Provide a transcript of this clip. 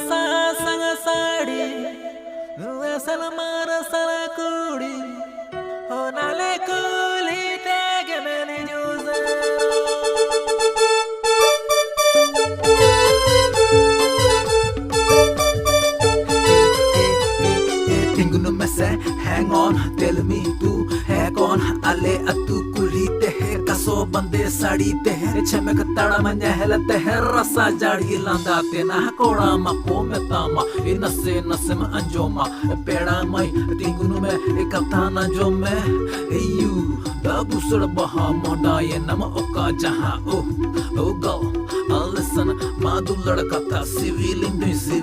sa sang sadi Salamara salakudi Honale kuli tege meni juza Tinguno me se hang on tell me tu hai kaun ale atu kuli te hai kaso bande sadi te hai chemek tada manya helate hai rasa jadi landa te na koda ma ko me tama inase nase ma anjoma peda mai tinguno me ekatha na jo me you da busad baha moda ye nama oka jaha oh go listen madu ladka tha civil industry